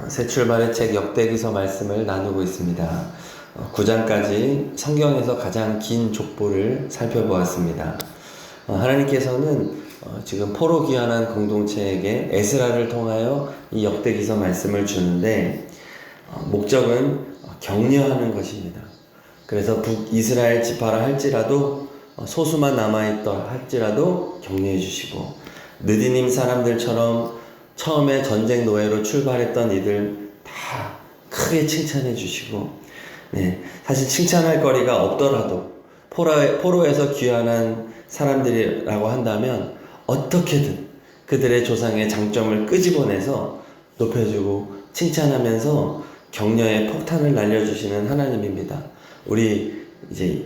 새 출발의 책 역대기서 말씀을 나누고 있습니다. 9장까지 성경에서 가장 긴 족보를 살펴보았습니다. 하나님께서는 지금 포로 귀환한 공동체에게 에스라를 통하여 이 역대기서 말씀을 주는데 목적은 격려하는 것입니다. 그래서 북이스라엘 지파라 할지라도 소수만 남아있더 할지라도 격려해 주시고 느디님 사람들처럼 처음에 전쟁 노예로 출발했던 이들 다 크게 칭찬해 주시고, 사실 칭찬할 거리가 없더라도 포로에서 귀환한 사람들이라고 한다면 어떻게든 그들의 조상의 장점을 끄집어내서 높여주고 칭찬하면서 격려의 폭탄을 날려주시는 하나님입니다. 우리 이제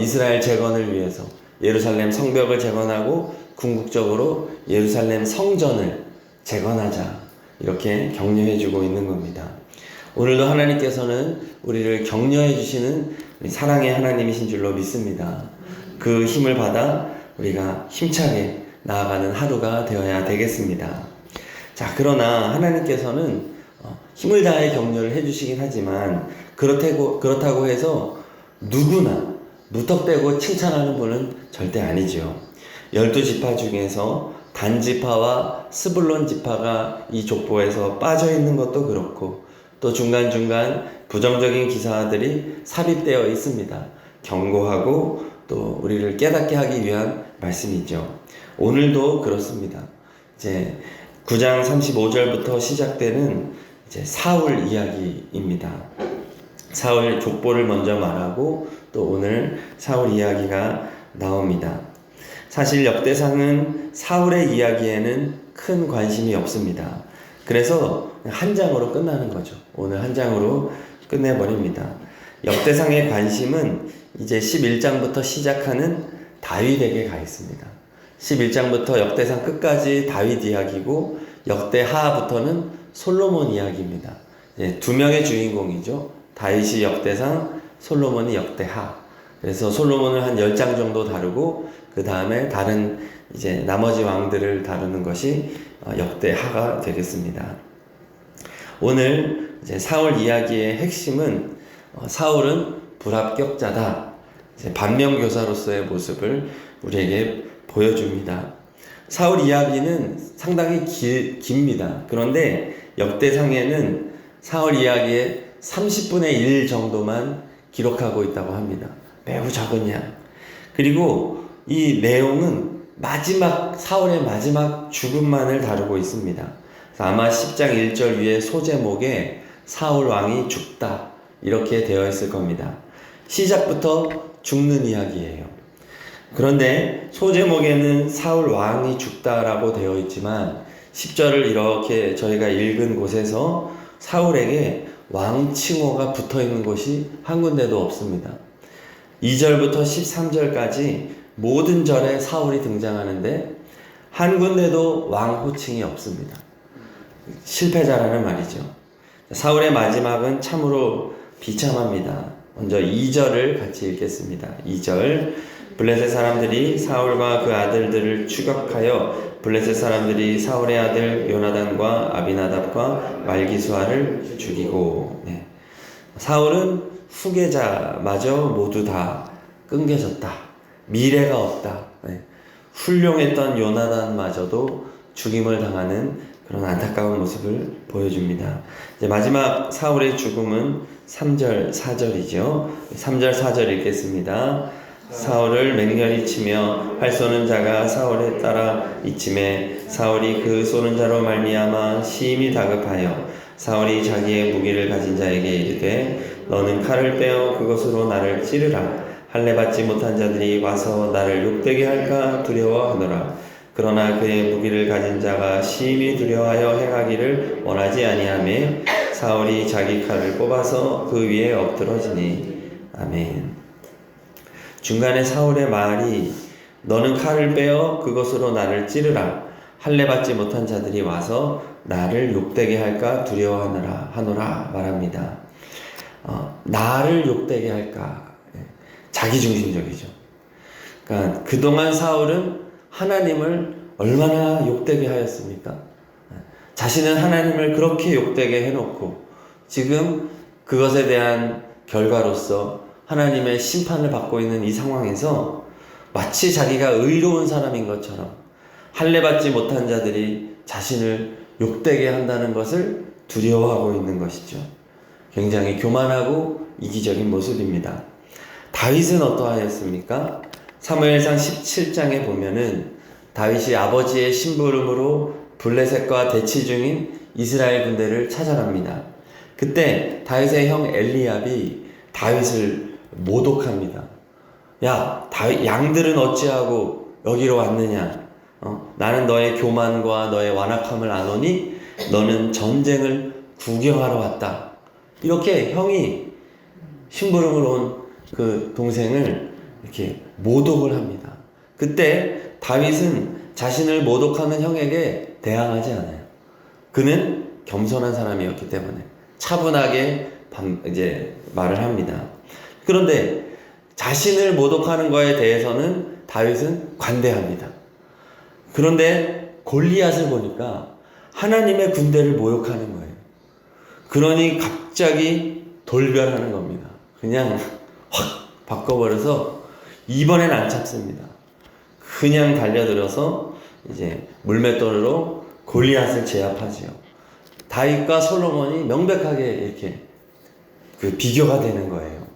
이스라엘 재건을 위해서 예루살렘 성벽을 재건하고 궁극적으로 예루살렘 성전을 재건하자, 이렇게 격려해주고 있는 겁니다. 오늘도 하나님께서는 우리를 격려해 주시는 사랑의 하나님이신 줄로 믿습니다. 그 힘을 받아 우리가 힘차게 나아가는 하루가 되어야 되겠습니다. 자, 그러나 하나님께서는 힘을 다해 격려를 해주시긴 하지만 그렇다고 해서 누구나 무턱대고 칭찬하는 분은 절대 아니죠. 12지파 중에서 단지파와 스불론 지파가 이 족보에서 빠져있는 것도 그렇고, 또 중간중간 부정적인 기사들이 삽입되어 있습니다. 경고하고 또 우리를 깨닫게 하기 위한 말씀이죠. 오늘도 그렇습니다. 이제 9장 35절부터 시작되는 사울 이야기입니다. 사울 족보를 먼저 말하고 또 오늘 사울 이야기가 나옵니다. 사실 역대상은 사울의 이야기에는 큰 관심이 없습니다. 그래서 한 장으로 끝나는 거죠. 오늘 한 장으로 끝내버립니다. 역대상의 관심은 이제 11장부터 시작하는 다윗에게 가 있습니다. 11장부터 역대상 끝까지 다윗 이야기고, 역대하부터는 솔로몬 이야기입니다. 두 명의 주인공이죠. 다윗이 역대상, 솔로몬이 역대하. 그래서 솔로몬을 한 10장 정도 다루고, 그 다음에 다른 나머지 왕들을 다루는 것이 역대하가 되겠습니다. 오늘 사울 이야기의 핵심은 사울은 불합격자다, 반면교사로서의 모습을 우리에게 보여줍니다. 사울 이야기는 상당히 깁니다. 그런데 역대상에는 사울 이야기의 30분의 1 정도만 기록하고 있다고 합니다. 매우 적은 양. 그리고 이 내용은 사울의 마지막 죽음만을 다루고 있습니다. 아마 10장 1절 위에 소제목에 사울 왕이 죽다, 이렇게 되어 있을 겁니다. 시작부터 죽는 이야기예요. 그런데 소제목에는 사울 왕이 죽다라고 되어 있지만 10절을 이렇게 저희가 읽은 곳에서 사울에게 왕 칭호가 붙어 있는 곳이 한 군데도 없습니다. 2절부터 13절까지 모든 절에 사울이 등장하는데 한 군데도 왕 호칭이 없습니다. 실패자라는 말이죠. 사울의 마지막은 참으로 비참합니다. 먼저 2절을 같이 읽겠습니다. 2절. 블레셋 사람들이 사울과 그 아들들을 추격하여 블레셋 사람들이 사울의 아들 요나단과 아비나답과 말기수아를 죽이고, 사울은 후계자마저 모두 다 끊겨졌다. 미래가 없다. 훌륭했던 요나단마저도 죽임을 당하는 그런 안타까운 모습을 보여줍니다. 이제 마지막 사울의 죽음은 3절, 4절이죠. 3절, 4절 읽겠습니다. 사울을 맹렬히 치며 활 쏘는 자가 사울에 따라 이침에 사울이 그 쏘는 자로 말미암아 심히 다급하여 사울이 자기의 무기를 가진 자에게 이르되 너는 칼을 빼어 그것으로 나를 찌르라. 할례 받지 못한 자들이 와서 나를 욕되게 할까 두려워하노라. 그러나 그의 무기를 가진 자가 심히 두려워하여 행하기를 원하지 아니하매 사울이 자기 칼을 뽑아서 그 위에 엎드러지니. 아멘. 중간에 사울의 말이 너는 칼을 빼어 그것으로 나를 찌르라. 할례 받지 못한 자들이 와서 나를 욕되게 할까 두려워하노라 말합니다. 나를 욕되게 할까, 자기중심적이죠. 그러니까 그동안 사울은 하나님을 얼마나 욕되게 하였습니까? 자신은 하나님을 그렇게 욕되게 해놓고 지금 그것에 대한 결과로서 하나님의 심판을 받고 있는 이 상황에서 마치 자기가 의로운 사람인 것처럼 할례받지 못한 자들이 자신을 욕되게 한다는 것을 두려워하고 있는 것이죠. 굉장히 교만하고 이기적인 모습입니다. 다윗은 어떠하였습니까? 사무엘상 17장에 보면은 다윗이 아버지의 심부름으로 블레셋과 대치 중인 이스라엘 군대를 찾아갑니다. 그때 다윗의 형 엘리압이 다윗을 모독합니다. 야, 다윗, 양들은 어찌하고 여기로 왔느냐? 나는 너의 교만과 너의 완악함을 아노니 너는 전쟁을 구경하러 왔다. 이렇게 형이 심부름으로 온 그 동생을 이렇게 모독을 합니다. 그때 다윗은 자신을 모독하는 형에게 대항하지 않아요. 그는 겸손한 사람이었기 때문에 차분하게 이제 말을 합니다. 그런데 자신을 모독하는 거에 대해서는 다윗은 관대합니다. 그런데 골리앗을 보니까 하나님의 군대를 모욕하는 거예요. 그러니 갑자기 돌변하는 겁니다. 그냥 확 바꿔버려서 이번엔 안 참습니다. 그냥 달려들어서 이제 물맷돌로 골리앗을 제압하지요. 다윗과 솔로몬이 명백하게 이렇게 그 비교가 되는 거예요.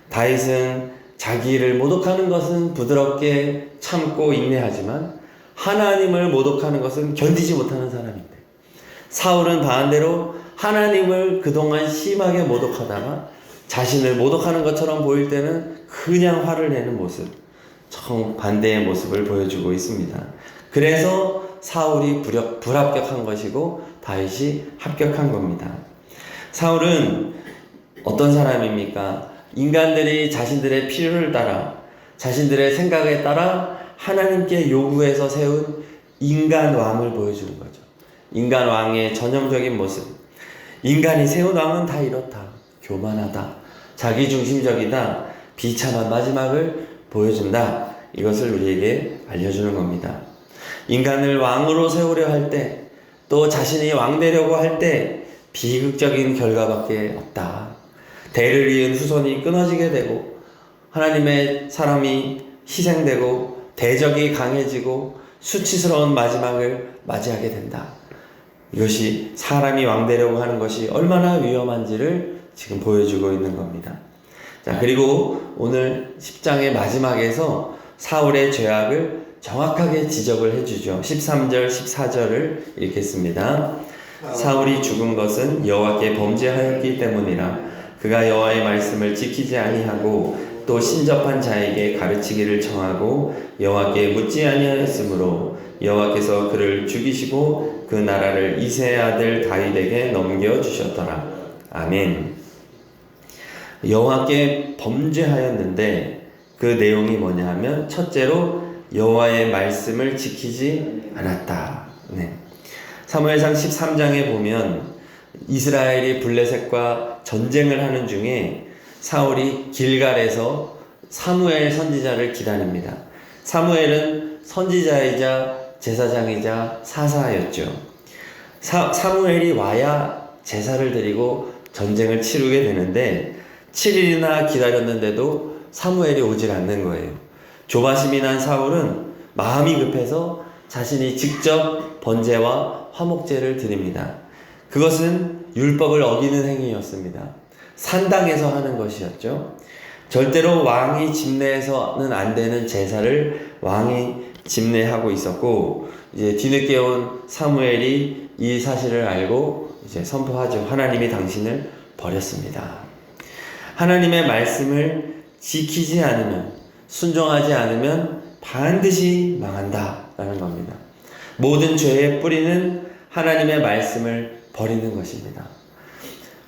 다윗은 자기를 모독하는 것은 부드럽게 참고 인내하지만 하나님을 모독하는 것은 견디지 못하는 사람인데, 사울은 반대로 하나님을 그동안 심하게 모독하다가 자신을 모독하는 것처럼 보일 때는 그냥 화를 내는 모습, 정반대의 모습을 보여주고 있습니다. 그래서 사울이 불합격한 것이고 다윗이 합격한 겁니다. 사울은 어떤 사람입니까? 인간들이 자신들의 필요를 따라, 자신들의 생각에 따라 하나님께 요구해서 세운 인간 왕을 보여주는 거죠. 인간 왕의 전형적인 모습. 인간이 세운 왕은 다 이렇다. 교만하다. 자기중심적이다. 비참한 마지막을 보여준다. 이것을 우리에게 알려주는 겁니다. 인간을 왕으로 세우려 할 때, 또 자신이 왕 되려고 할 때 비극적인 결과밖에 없다. 대를 이은 후손이 끊어지게 되고 하나님의 사람이 희생되고 대적이 강해지고 수치스러운 마지막을 맞이하게 된다. 이것이 사람이 왕 되려고 하는 것이 얼마나 위험한지를 지금 보여주고 있는 겁니다. 자, 그리고 오늘 10장의 마지막에서 사울의 죄악을 정확하게 지적을 해주죠. 13절, 14절을 읽겠습니다. 사울이 죽은 것은 여호와께 범죄하였기 때문이라. 그가 여호와의 말씀을 지키지 아니하고 또 신접한 자에게 가르치기를 청하고 여호와께 묻지 아니하였으므로 여호와께서 그를 죽이시고 그 나라를 이새의 아들 다윗에게 넘겨주셨더라. 아멘. 여호와께 범죄하였는데 그 내용이 뭐냐 하면 첫째로 여호와의 말씀을 지키지 않았다. 네. 사무엘상 13장에 보면 이스라엘이 블레셋과 전쟁을 하는 중에 사울이 길갈에서 사무엘 선지자를 기다립니다. 사무엘은 선지자이자 제사장이자 사사였죠. 사무엘이 와야 제사를 드리고 전쟁을 치르게 되는데 7일이나 기다렸는데도 사무엘이 오질 않는 거예요. 조바심이 난 사울은 마음이 급해서 자신이 직접 번제와 화목제를 드립니다. 그것은 율법을 어기는 행위였습니다. 산당에서 하는 것이었죠. 절대로 왕이 집례해서는 안 되는 제사를 왕이 집례하고 있었고, 이제 뒤늦게 온 사무엘이 이 사실을 알고 이제 선포하죠. 하나님이 당신을 버렸습니다. 하나님의 말씀을 지키지 않으면, 순종하지 않으면 반드시 망한다라는 겁니다. 모든 죄의 뿌리는 하나님의 말씀을 버리는 것입니다.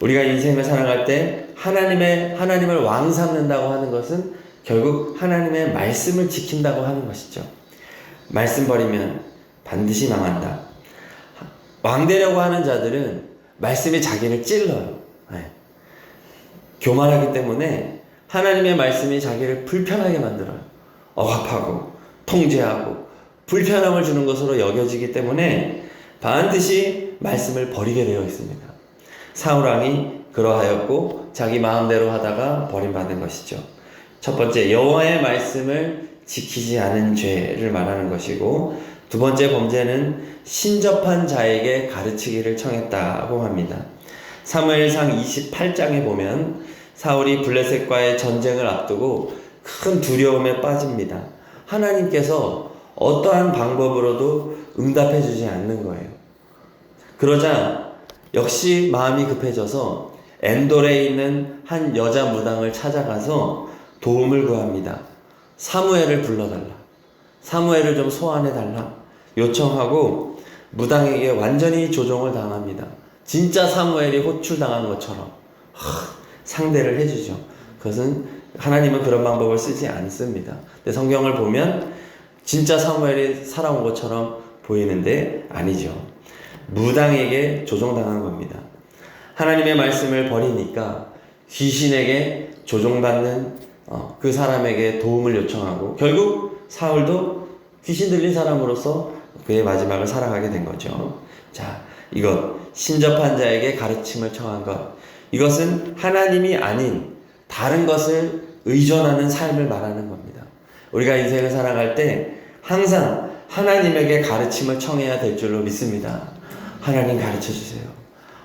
우리가 인생을 살아갈 때 하나님을 왕 삼는다고 하는 것은 결국 하나님의 말씀을 지킨다고 하는 것이죠. 말씀 버리면 반드시 망한다. 왕 되려고 하는 자들은 말씀이 자기를 찔러요. 네. 교만하기 때문에 하나님의 말씀이 자기를 불편하게 만들어요. 억압하고 통제하고 불편함을 주는 것으로 여겨지기 때문에 반드시 말씀을 버리게 되어 있습니다. 사울왕이 그러하였고 자기 마음대로 하다가 버림받은 것이죠. 첫 번째, 여호와의 말씀을 지키지 않은 죄를 말하는 것이고, 두 번째 범죄는 신접한 자에게 가르치기를 청했다고 합니다. 사무엘상 28장에 보면 사울이 블레셋과의 전쟁을 앞두고 큰 두려움에 빠집니다. 하나님께서 어떠한 방법으로도 응답해 주지 않는 거예요. 그러자 역시 마음이 급해져서 엔돌에 있는 한 여자 무당을 찾아가서 도움을 구합니다. 사무엘을 불러달라. 사무엘을 좀 소환해달라. 요청하고 무당에게 완전히 조종을 당합니다. 진짜 사무엘이 호출당한 것처럼 상대를 해주죠. 그것은 하나님은 그런 방법을 쓰지 않습니다. 근데 성경을 보면 진짜 사무엘이 살아온 것처럼 보이는데 아니죠. 무당에게 조종당한 겁니다. 하나님의 말씀을 버리니까 귀신에게 조종받는 그 사람에게 도움을 요청하고, 결국 사울도 귀신 들린 사람으로서 그의 마지막을 살아가게 된 거죠. 자, 이것 신접한 자에게 가르침을 청한 것, 이것은 하나님이 아닌 다른 것을 의존하는 삶을 말하는 겁니다. 우리가 인생을 살아갈 때 항상 하나님에게 가르침을 청해야 될 줄로 믿습니다. 하나님 가르쳐 주세요.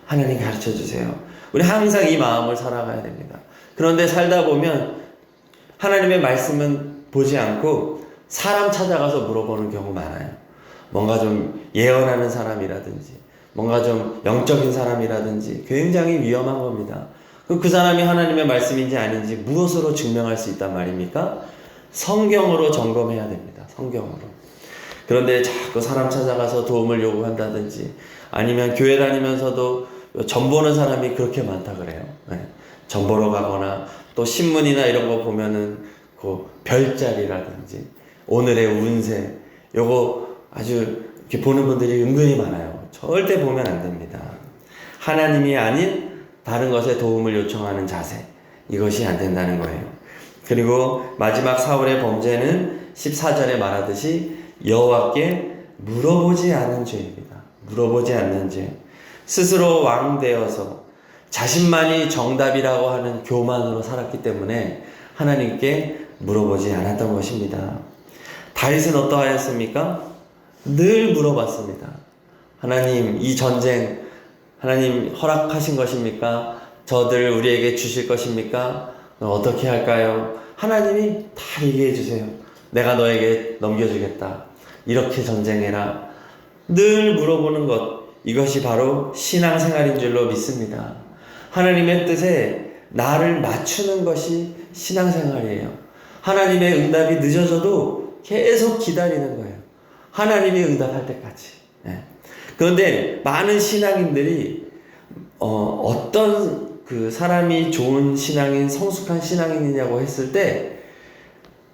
하나님 가르쳐 주세요. 우리 항상 이 마음을 살아가야 됩니다. 그런데 살다 보면 하나님의 말씀은 보지 않고 사람 찾아가서 물어보는 경우 많아요. 뭔가 좀 예언하는 사람이라든지, 뭔가 좀 영적인 사람이라든지 굉장히 위험한 겁니다. 그 사람이 하나님의 말씀인지 아닌지 무엇으로 증명할 수 있단 말입니까? 성경으로 점검해야 됩니다. 성경으로. 그런데 자꾸 사람 찾아가서 도움을 요구한다든지, 아니면 교회 다니면서도 점 보는 사람이 그렇게 많다 그래요. 네. 점 보러 가거나 또 신문이나 이런 거 보면은 그 별자리라든지 오늘의 운세, 요거 아주 이렇게 보는 분들이 은근히 많아요. 절대 보면 안 됩니다. 하나님이 아닌 다른 것에 도움을 요청하는 자세, 이것이 안 된다는 거예요. 그리고 마지막 사울의 범죄는 14절에 말하듯이 여호와께 물어보지 않은 죄입니다. 물어보지 않는 죄. 스스로 왕 되어서 자신만이 정답이라고 하는 교만으로 살았기 때문에 하나님께 물어보지 않았던 것입니다. 다윗은 어떠하였습니까? 늘 물어봤습니다. 하나님, 이 전쟁 하나님 허락하신 것입니까? 저들 우리에게 주실 것입니까? 어떻게 할까요? 하나님이 다 얘기해 주세요. 내가 너에게 넘겨주겠다. 이렇게 전쟁해라. 늘 물어보는 것, 이것이 바로 신앙생활인 줄로 믿습니다. 하나님의 뜻에 나를 맞추는 것이 신앙생활이에요. 하나님의 응답이 늦어져도 계속 기다리는 거예요. 하나님이 응답할 때까지. 그런데 많은 신앙인들이 어떤 그 사람이 좋은 신앙인, 성숙한 신앙인이냐고 했을 때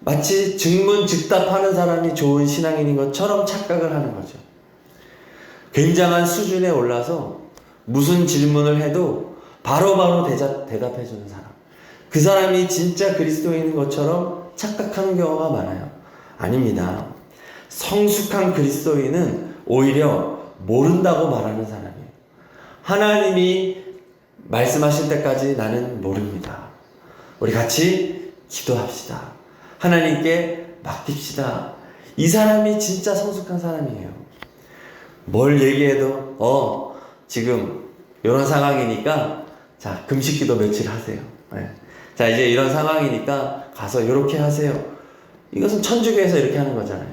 마치 즉문즉답하는 사람이 좋은 신앙인인 것처럼 착각을 하는 거죠. 굉장한 수준에 올라서 무슨 질문을 해도 바로바로 대답해주는 사람, 그 사람이 진짜 그리스도인인 것처럼 착각하는 경우가 많아요. 아닙니다. 성숙한 그리스도인은 오히려 모른다고 말하는 사람이에요. 하나님이 말씀하실 때까지 나는 모릅니다. 우리 같이 기도합시다. 하나님께 맡깁시다. 이 사람이 진짜 성숙한 사람이에요. 뭘 얘기해도 지금 이런 상황이니까 자, 금식기도 며칠 하세요. 자, 이제 이런 상황이니까 가서 이렇게 하세요. 이것은 천주교에서 이렇게 하는 거잖아요.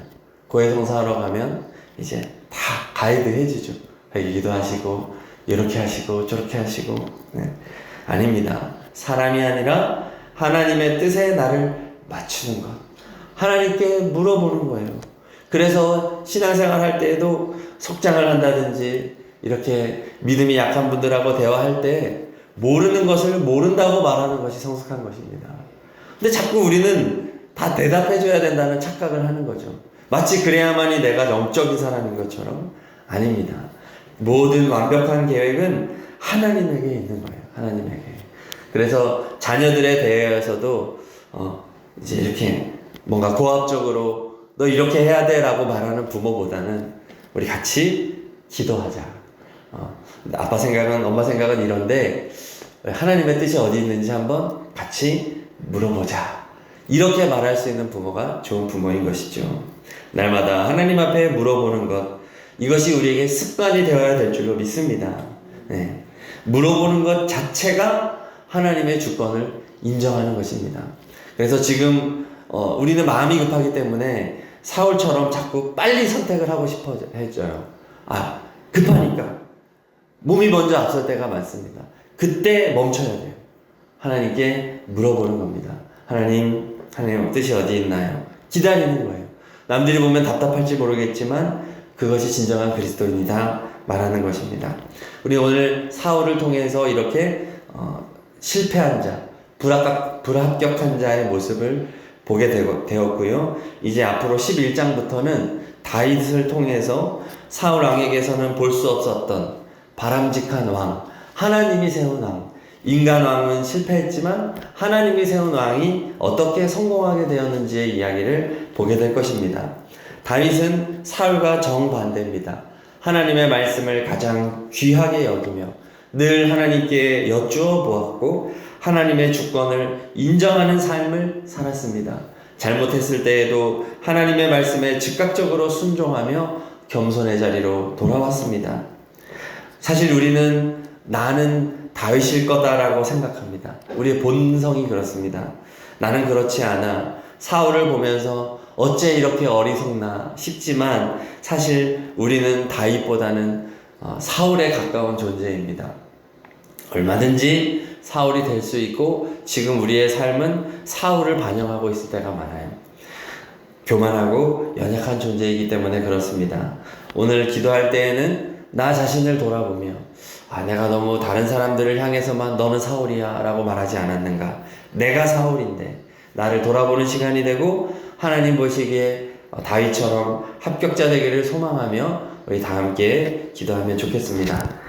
고해성사하러 가면 이제 다 가이드 해주죠. 기도하시고 이렇게 하시고 저렇게 하시고. 아닙니다. 사람이 아니라 하나님의 뜻에 나를 맞추는 것, 하나님께 물어보는 거예요. 그래서 신앙생활 할 때에도 속장을 한다든지 이렇게 믿음이 약한 분들하고 대화할 때 모르는 것을 모른다고 말하는 것이 성숙한 것입니다. 근데 자꾸 우리는 다 대답해줘야 된다는 착각을 하는 거죠. 마치 그래야만이 내가 영적인 사람인 것처럼. 아닙니다. 모든 완벽한 계획은 하나님에게 있는 거예요. 하나님에게. 그래서 자녀들에 대해서도 이제 이렇게 뭔가 고압적으로 너 이렇게 해야 돼 라고 말하는 부모보다는 우리 같이 기도하자. 아빠 생각은, 엄마 생각은 이런데 하나님의 뜻이 어디 있는지 한번 같이 물어보자. 이렇게 말할 수 있는 부모가 좋은 부모인 것이죠. 날마다 하나님 앞에 물어보는 것, 이것이 우리에게 습관이 되어야 될 줄로 믿습니다. 네. 물어보는 것 자체가 하나님의 주권을 인정하는 것입니다. 그래서 지금 우리는 마음이 급하기 때문에 사울처럼 자꾸 빨리 선택을 하고 싶어 해줘요. 급하니까 몸이 먼저 앞설 때가 많습니다. 그때 멈춰야 돼요. 하나님께 물어보는 겁니다. 하나님 뜻이 어디 있나요? 기다리는 거예요. 남들이 보면 답답할지 모르겠지만 그것이 진정한 그리스도인이다 말하는 것입니다. 우리 오늘 사울을 통해서 이렇게 실패한 자, 불합격한 자의 모습을 보게 되었고요. 이제 앞으로 11장부터는 다윗을 통해서 사울 왕에게서는 볼 수 없었던 바람직한 왕, 하나님이 세운 왕, 인간 왕은 실패했지만 하나님이 세운 왕이 어떻게 성공하게 되었는지의 이야기를 보게 될 것입니다. 다윗은 사울과 정반대입니다. 하나님의 말씀을 가장 귀하게 여기며 늘 하나님께 여쭈어 보았고 하나님의 주권을 인정하는 삶을 살았습니다. 잘못했을 때에도 하나님의 말씀에 즉각적으로 순종하며 겸손의 자리로 돌아왔습니다. 사실 우리는 나는 다윗일 거다라고 생각합니다. 우리의 본성이 그렇습니다. 나는 그렇지 않아. 사울을 보면서 어째 이렇게 어리석나 싶지만 사실 우리는 다윗보다는 사울에 가까운 존재입니다. 얼마든지 사울이 될 수 있고 지금 우리의 삶은 사울을 반영하고 있을 때가 많아요. 교만하고 연약한 존재이기 때문에 그렇습니다. 오늘 기도할 때에는 나 자신을 돌아보며 내가 너무 다른 사람들을 향해서만 너는 사울이야 라고 말하지 않았는가. 내가 사울인데 나를 돌아보는 시간이 되고 하나님 보시기에 다윗처럼 합격자 되기를 소망하며 우리 다 함께 기도하면 좋겠습니다.